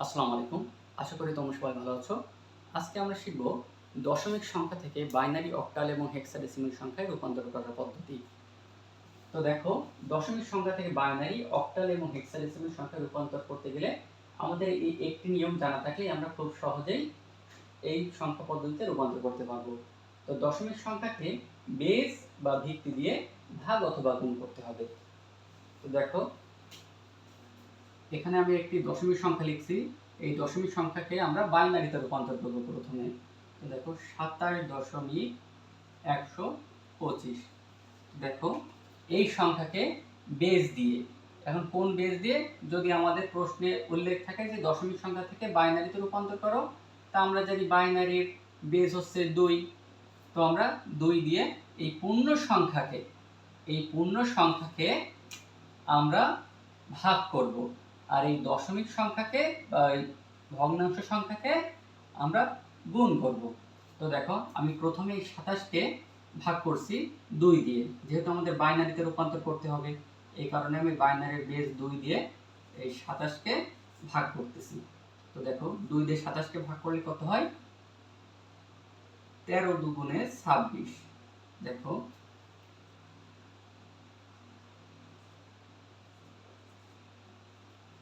আসসালামু আলাইকুম। আশা করি তোমরা সবাই ভালো আছো। আজকে আমরা শিখব দশমিক সংখ্যা থেকে বাইনারি, অক্টাল এবং হেক্সাডেসিমাল সংখ্যায় রূপান্তর করার পদ্ধতি। তো দেখো, দশমিক সংখ্যা থেকে বাইনারি, অক্টাল এবং হেক্সাডেসিমাল সংখ্যায় রূপান্তর করতে গেলে আমাদের এই একটি নিয়ম জানা থাকলেই আমরা খুব সহজেই এই সংখ্যা পদ্ধতিতে রূপান্তর করতে পারবো। তো দশমিক সংখ্যাকে বেস বা ভিত্তি দিয়ে ভাগ অথবা গুণ করতে হবে। তো দেখো, এখানে আমি একটি দশমিক সংখ্যা লিখছি। এই দশমিক সংখ্যাকে আমরা বাইনারিতে রূপান্তর করব প্রথমে। তো দেখো, 27.125। দেখো, এই সংখ্যাকে বেস দিয়ে, এখন কোন বেস দিয়ে, যদি আমাদের প্রশ্নে উল্লেখ থাকে যে দশমিক সংখ্যা থেকে বাইনারিতে রূপান্তর করো, তা আমরা জানি বাইনারির বেস হচ্ছে 2। তো আমরা 2 দিয়ে এই পূর্ণ সংখ্যাকে আমরা ভাগ করব, আর এই দশমিক সংখ্যাকে বা ভগ্নাংশ সংখ্যাকে আমরা গুণ করব। তো দেখো, আমি প্রথমে এই 27কে ভাগ করছি 2 দিয়ে, যেহেতু আমাদের বাইনারিতে রূপান্তর করতে হবে, এই কারণে আমি বাইনারির বেস 2 দিয়ে এই 27কে ভাগ করতেছি। তো দেখো, 2 দিয়ে 27কে ভাগ করলে কত হয়? 13 দুগুণে 26। দেখো,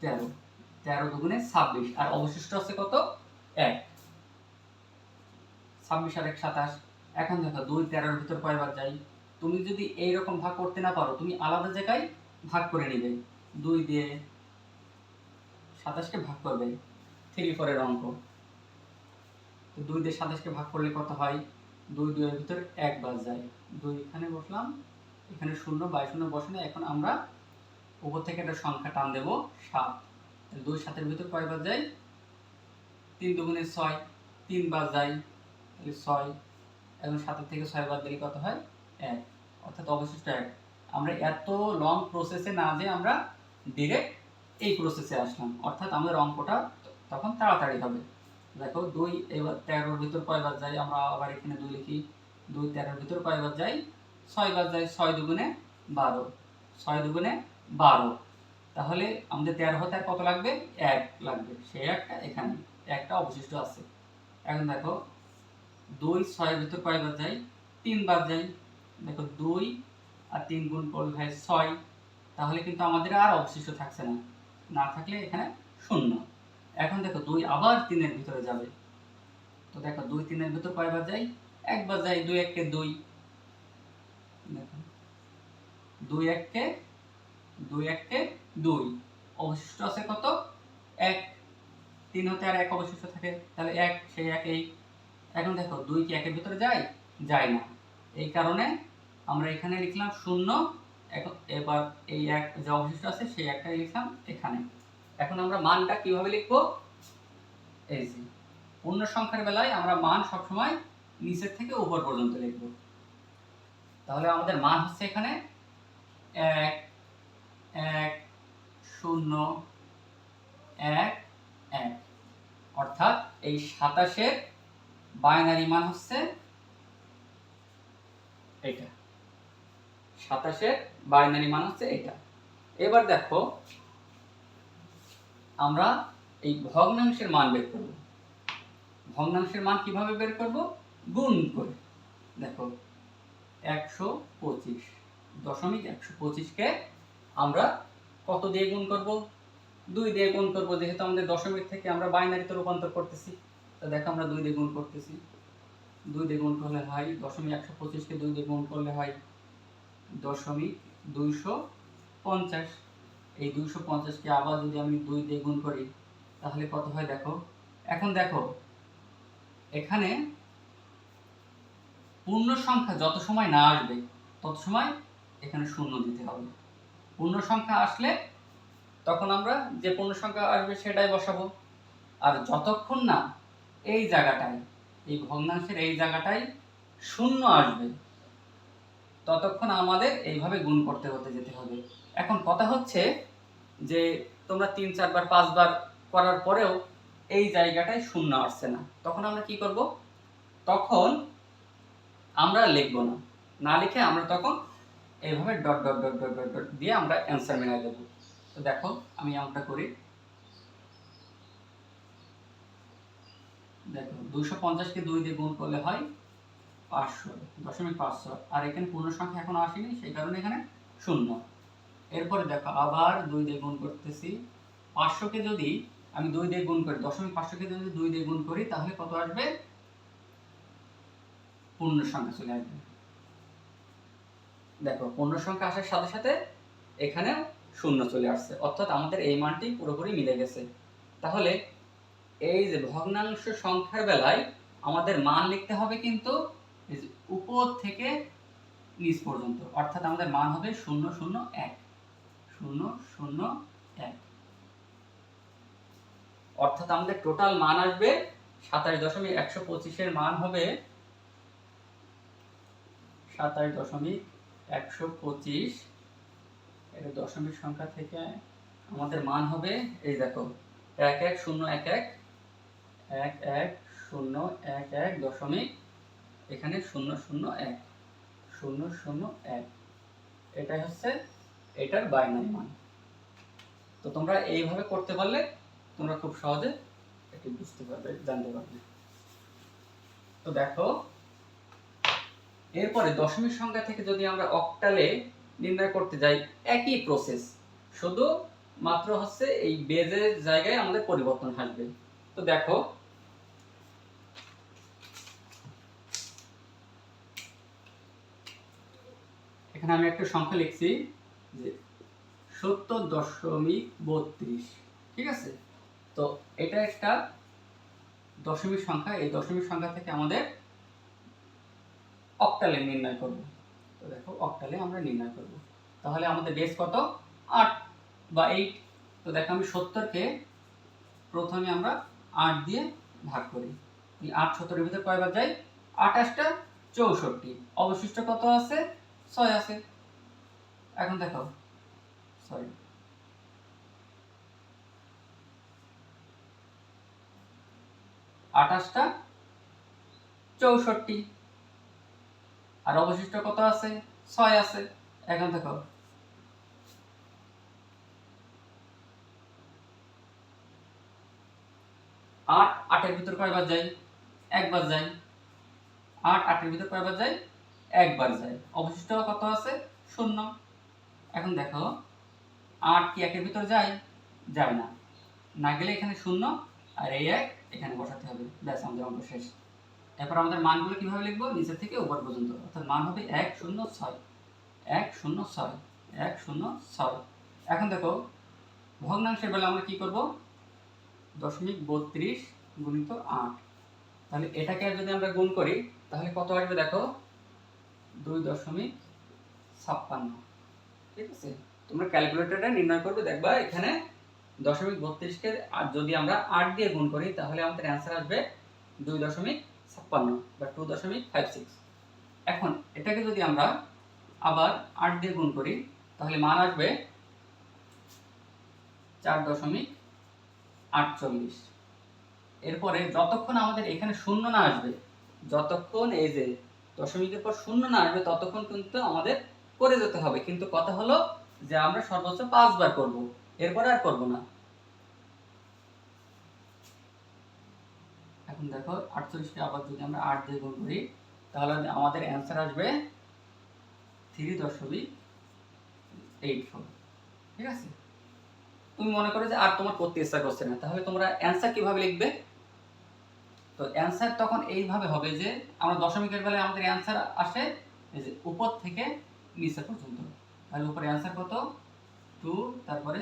13 দুগুণে 26, আর অবশিষ্ট আছে কত? 1। 26 আর 1 27। এখন দেখো, 2 13 এর ভিতর কয়বার যায়? তুমি যদি এইরকম ভাগ করতে না পারো, তুমি আলাদা জায়গায় ভাগ করে নেবে। 2 দিয়ে 27 কে ভাগ করবে, 3 4 এর অঙ্ক। তো 2 দিয়ে 27 কে ভাগ করলে কত হয়? 2 2 এর ভিতর 1 বাদ যায়। 2 এখানে বসলাম, এখানে 0 বাই 0 বসানো। এখন আমরা উপর থেকে একটা সংখ্যা টান দেব, 7। 2 7 এর ভিতর কয়বার যায়? 3 দুগুণে 6, 3 বার যায়, তাহলে 6। এখন 7 থেকে 6 বাদ দিলে কত হয়? 1, অর্থাৎ অবশিষ্ট 1। আমরা এত লং প্রসেসে না যেয়ে আমরা ডিরেক্ট এই প্রসেসে আসলাম, অর্থাৎ আমাদের অঙ্কটা তখন তাড়াতাড়ি হবে। দেখো, 2 এবার 13 এর ভিতর কয়বার যায়? আমরা আবার এখানে 2 লিখি। 2 13 এর ভিতর কয়বার যায়? 6 বার যায়। 6 দুগুণে 12, 6 দুগুণে 12। তাহলে আমাদের 13 হতে আর কত লাগবে? 1 লাগবে। সেই একটা এখানে একটা অবশিষ্ট আছে। এখন দেখো, 2 6 এর ভিতর কয়বার যায়? 3 বার যায়। দেখো, 2 আর 3 গুণ করলে হয় 6। তাহলে কিন্তু আমাদের আর অবশিষ্ট থাকছে না, না থাকলে এখানে 0। এখন দেখো, 2 আবার 3 এর ভিতরে যাবে। তো দেখো, 2 3 এর ভিতর কয়বার যায়? একবার যায়। 2 1 কে 2। দেখো, 2 1 কে 2 1 কে 2। অবশিষ্ট আছে কত? 1। 3 হতে আর 1 অবশিষ্ট থাকে, তাহলে 1, সেই 1 এই। এখন দেখো, 2 কি 1 এর ভিতরে যায়? যায় না। এই কারণে আমরা এখানে লিখলাম 0। এখন এবার এই 1 যে অবশিষ্ট আছে সেই 1টাই লিখলাম এখানে। এখন আমরা মানটা কিভাবে লিখব? এই যে, পূর্ণ সংখ্যার বেলায় আমরা মান সবসময় নিচের থেকে উপর পর্যন্ত লিখব। তাহলে আমাদের মান হচ্ছে এখানে 1 1 0 1 1, অর্থাৎ এই 27 এর বাইনারি মান হচ্ছে এটা। 27 এর বাইনারি মান হচ্ছে এটা। এবার দেখো, আমরা এই ভগ্নাংশের মান বের করব। ভগ্নাংশের মান কিভাবে বের করব? গুণ করে। দেখো, 125, দশমিক 125 কে আমরা কত দিয়ে গুণ করব? 2 দিয়ে গুণ করব, যেহেতু আমাদের দশমিক থেকে আমরা বাইনারিতে রূপান্তর করতেছি। তো দেখো, আমরা 2 দিয়ে গুণ করতেছি। 2 দিয়ে গুণ করলে হয়, দশমিক 125 কে 2 দিয়ে গুণ করলে হয় দশমিক 250। এই 250 কে আবার যদি আমি 2 দিয়ে গুণ করি, তাহলে কত হয়? দেখো, এখন দেখো, এখানে পূর্ণ সংখ্যা যত সময় না আসবে তত সময় এখানে 0 দিতে হবে। পূর্ণ সংখ্যা আসলে তখন আমরা যে পূর্ণ সংখ্যা আসবে সেটাই বসাবো। আর যতক্ষণ না এই জায়গাটায়, এই ভগ্নাংশের এই জায়গাটায় 0 আসবে, ততক্ষণ আমাদের এইভাবে গুণ করতে হতে যেতে হবে। এখন কথা হচ্ছে যে তোমরা 3 4 বার 5 বার করার পরেও এই জায়গাটায় 0 আসছে না, তখন আমরা কি করব? তখন আমরা লিখব না, না লিখে আমরা তখন এইভাবে dot dot dot dot dot dot দিয়ে আমরা অ্যান্সার মেলায় দেব। তো দেখো, আমি এমনটা করি। দেখো 250-কে 2 দিয়ে গুণ করলে হয় 500.500, আর এখানে পূর্ণ সংখ্যা এখনো আসেনি, সেই কারণে এখানে 0। এরপরে দেখো আবার 2 দিয়ে গুণ করতেছি। 500-কে যদি আমি 2 দিয়ে গুণ করি, 500-কে যদি 2 দিয়ে গুণ করি তাহলে কত আসবে? পূর্ণ সংখ্যা চলে আসবে। দেখো পূর্ণ সংখ্যা আসার সাথে সাথে এখানে 0 চলে আসছে, অর্থাৎ আমাদের এই মানটি পুরোপুরি মিলে গেছে। তাহলে এই যে ভগ্নাংশ সংখ্যার বেলায় আমাদের মান লিখতে হবে কিন্তু উপর থেকে নিচ পর্যন্ত, অর্থাৎ আমাদের মান হবে 001 001, অর্থাৎ আমাদের টোটাল মান আসবে 27.125 এর মান হবে 27.125। এটা দশমিক সংখ্যা থেকে আমাদের মান হবে, এই দেখো 11011 11011 দশমিক এখানে 001 001, এটাই হচ্ছে এটার বাইনারি মান। তো তোমরা এইভাবে করতে পারলে তোমরা খুব সহজে এটি বুঝতে পারবে, জানতে পারবে। তো দেখো এরপরে দশমিক সংখ্যা থেকে যদি আমরা অক্টালে নির্ণয় করতে যাই, একই প্রসেস, শুধু মাত্র হচ্ছে এই বেজের জায়গায় আমাদের পরিবর্তন আসবে। তো দেখো এখানে আমি একটা সংখ্যা লিখছি যে 70.32, ঠিক আছে। তো এটা একটা দশমিক সংখ্যা, এই দশমিক সংখ্যা থেকে আমাদের অক্টালে নির্ণয় করব। তো দেখো অক্টালে আমরা নির্ণয় করব, তাহলে আমাদের বেস কত? 8 বা 8। তো দেখো আমি 70-কে প্রথমে আমরা 8 দিয়ে ভাগ করি। এই 8 70-এর ভিতরে কয়বার যায়? 28টা 64, অবশিষ্ট কত আছে? 6 আছে। এখন দেখো সরি 28টা 64, আর অবশিষ্ট কত আছে? 6 আছে। এখন দেখো 8 8-এর ভিতর কয়বার যায়? একবার যায়। 8 8-এর ভিতর কয়বার যায়? একবার যায়। অবশিষ্ট কত আছে? 0। এখন দেখো 8 কি 1-এর ভিতর যায়? যায় না, না গেলে এখানে 0 আর এই 1 এখানে বসাতে হবে, ব্যাস আমাদের অঙ্ক শেষ। এরপর আমাদের মানগুলো কিভাবে লিখবো? নিচে থেকে উপর পর্যন্ত, অর্থাৎ মান হবে 106 106 106। এখন দেখো ভগ্নাংশের বেলা আমরা কি করব? 0.32 গুণিত 8, তাহলে এটাকে যদি আমরা গুণ করি তাহলে কত আসবে? দেখো 2.56, ঠিক আছে। তোমরা ক্যালকুলেটরে নির্ণয় করবে, দেখবা এখানে 0.32-কে যদি আমরা 8 দিয়ে গুণ করি তাহলে আমাদের অ্যান্সার আসবে 2.56 বা 2.56। এখন এটাকে যদি আমরা আবার 8 দিয়ে গুণ করি তাহলে মান আসবে 4.48। এরপরে যতক্ষণ আমাদের এখানে শূন্য না আসবে, যতক্ষণ এই যে দশমিকের পর শূন্য না আসবে ততক্ষণ কিন্তু আমাদের করে যেতে হবে, কিন্তু কথা হলো যে আমরা সর্বোচ্চ 5 বার করব, এরপরে আর করব না। এখন দেখো 48-কে আবার যদি আমরা 8 দিয়ে গুণ করি তাহলে আমাদের অ্যান্সার আসবে 3.84, ঠিক আছে। তুমি মনে করো যে আর তোমার করতে ইচ্ছা করছে না, তাহলে তোমরা অ্যান্সার কিভাবে লিখবে? তো অ্যান্সার তখন এইভাবে হবে যে আমরা দশমিকের বেলায় আমাদের অ্যান্সার আসে এই যে উপর থেকে নিচে পর্যন্ত, তাহলে উপরে অ্যান্সার কত? 2, তারপরে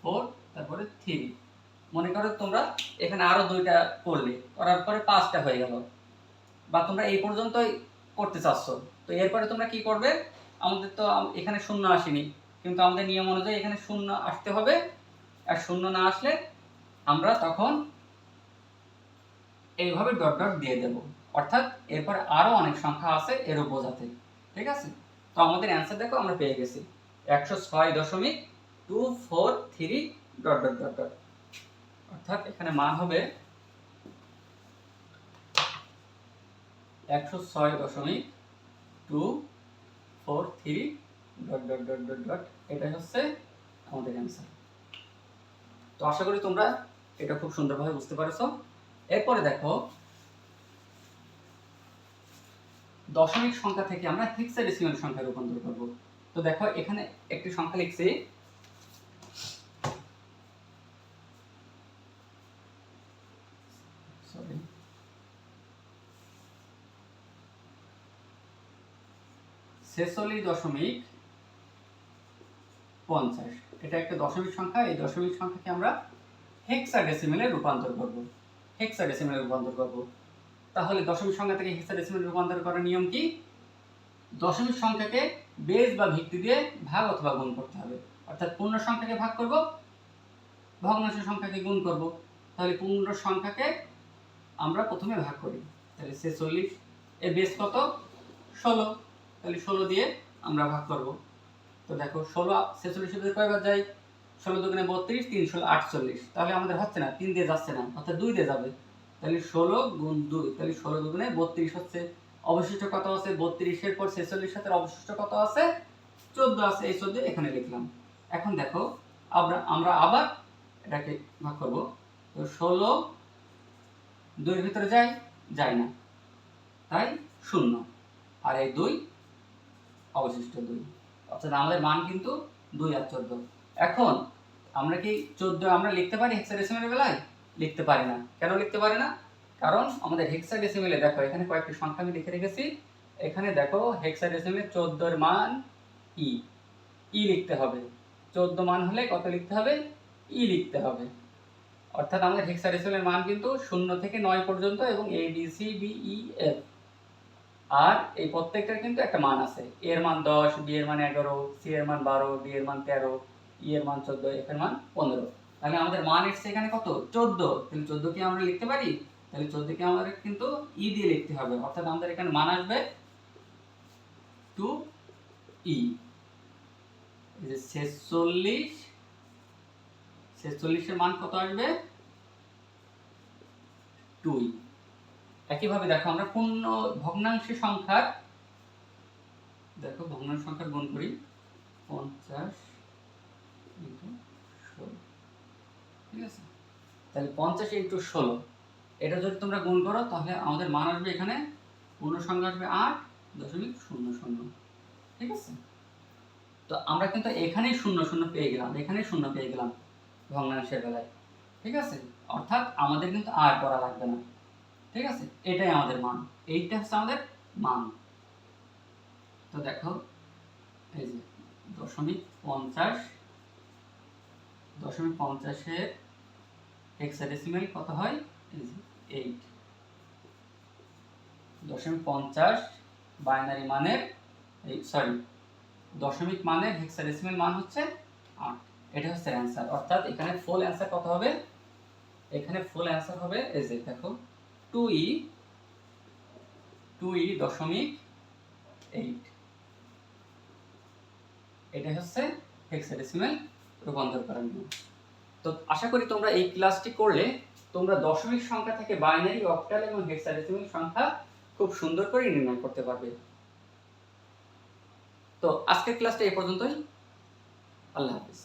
4, তারপরে 3। মনে করো তোমরা এখানে আরো 2টা করলে, করার পরে 5টা হয়ে গেল, বা তোমরা এই পর্যন্তই করতে চাচ্ছ, তো এরপরে তোমরা কি করবে? আমাদের তো এখানে শূন্য আসেনি, কিন্তু আমাদের নিয়ম অনুযায়ী এখানে শূন্য আসতে হবে, আর শূন্য না আসলে আমরা তখন এইভাবে ডট ডট দিয়ে দেব, অর্থাৎ এরপর আরো অনেক সংখ্যা আছে এরও বোঝাতে, ঠিক আছে। তো আমাদের অ্যান্সার দেখো আমরা পেয়ে গেছি 106.243 ডট ডট ডট ডট, অর্থাৎ এখানে মান হবে 106.243 dot dot dot dot dot, এটাই হচ্ছে আমাদের অ্যান্সার। তো আশা করি তোমরা এটা খুব সুন্দরভাবে বুঝতে পারছো। এরপরে দেখো দশমিক সংখ্যা থেকে আমরা হেক্সাডেসিমাল সংখ্যায় রূপান্তর করব। তো দেখো এখানে একটি সংখ্যা লিখছি, সরি 46.50। এটা একটা দশমিক সংখ্যা। এই দশমিক সংখ্যাকে আমরা হেক্সাডেসিমালে রূপান্তর করব। হেক্সাডেসিমালে রূপান্তর করব। তাহলে দশমিক সংখ্যা থেকে হেক্সাডেসিমালে রূপান্তর করার নিয়ম কি? দশমিক সংখ্যাকে বেস বা ভিত্তি দিয়ে ভাগ অথবা গুণ করতে হবে। অর্থাৎ পূর্ণ সংখ্যাকে ভাগ করব, ভগ্নাংশ সংখ্যাকে গুণ করব। তাহলে পূর্ণ সংখ্যাকে আমরা প্রথমে ভাগ করি। তাহলে 46 এর বেস কত? 16। তাহলে 16 দিয়ে আমরা ভাগ করব। তো দেখো 16 46 এর কয়বার যায়? 16 দুগুণে 32, 3 16 48। তাহলে আমাদের হচ্ছে না, 3 দিয়ে যাচ্ছে না, অর্থাৎ 2 দিয়ে যাবে। তাহলে 16 গুণ 2, তাহলে 16 দুগুণে 32 হচ্ছে। অবশিষ্ট কত আছে? 32 এর পর 46 সাথে অবশিষ্ট কত আছে? 14 আছে। এই 14 এখানে লিখলাম। এখন দেখো আমরা আবার এটাকে ভাগ করব। তো 16 2 এর ভিতরে যায় না, তাই 0। আর এই 2 অবশিষ্ট 2, অর্থাৎ আমাদের মান কিন্তু 2 আর 14। এখন আমরা কি 14 আমরা লিখতে পারি হেক্সাডেসিমালের বেলায়? লিখতে পারি না। কেন লিখতে পারি না? কারণ আমাদের হেক্সাডেসিমালে দেখো এখানে কয়েকটি সংখ্যা আমি লিখে রেখেছি। এখানে দেখো হেক্সাডেসিমালে 14 এর মান ই লিখতে হবে। 14 মান হলে কত লিখতে হবে? ই লিখতে হবে। অর্থাৎ আমাদের হেক্সাডেসিমালের মান কিন্তু 0 থেকে 9 পর্যন্ত এবং A B C D E F. আর এই প্রত্যেকটার কিন্তু একটা মান আছে। এর মান 10, বি এর মান 11, সি এর মান 12, ডি এর মান 13, ই এর মান 14, এফ এর মান 15। তাহলে আমাদের মান এসছে এখানে কত? 14। তাহলে 14 কি আমরা লিখতে পারি? তাহলে 14 কে আমাদের কিন্তু ই দিয়ে লিখতে হবে। অর্থাৎ আমাদের এখানে মান আসবে 2 ই। এই যে 46 এর মান কত আসবে? 2 ই। একইভাবে দেখো আমরা পূর্ণ ভগ্নাংশ সংখ্যার ভগ্নাংশ সংখ্যার গুণ করি 50 ইন্টু 16। ঠিক আছে? তাহলে 50 ইন্টু 16 এটা যদি তোমরা গুণ করো তাহলে আমাদের মান আসবে এখানে পূর্ণ সংখ্যা আসবে 8.00। ঠিক আছে? তো আমরা কিন্তু এখানেই 00 পেয়ে গেলাম, এখানেই 0 পেয়ে গেলাম ভগ্নাংশের বেলায়। ঠিক আছে? অর্থাৎ আমাদের কিন্তু আর করা লাগবে না। ঠিক আছে? এটাই আমাদের মান, এইটা হচ্ছে আমাদের মান। তো দেখো এই যে 0.50 এর হেক্সাডেসিমাল কত হয়? এই যে 8। 0.50 বাইনারি মানের দশমিক মানের হেক্সাডেসিমাল মান হচ্ছে 8। এটা হচ্ছে অ্যানসার। অর্থাৎ এখানে ফুল অ্যানসার কত হবে? এখানে ফুল অ্যানসার হবে এই যে দেখো 2e 2e.8। এটা হচ্ছে হেক্সাডেসিমাল রূপান্তর করার নিয়ম। তো আশা করি তোমরা এই ক্লাসটি করলে তোমরা দশমিক সংখ্যা থেকে বাইনারি, অক্টাল এবং হেক্সাডেসিমাল সংখ্যা খুব সুন্দর করে নির্ণয় করতে পারবে। তো আজকের ক্লাসটা এই পর্যন্তই। আল্লাহ হাফেজ।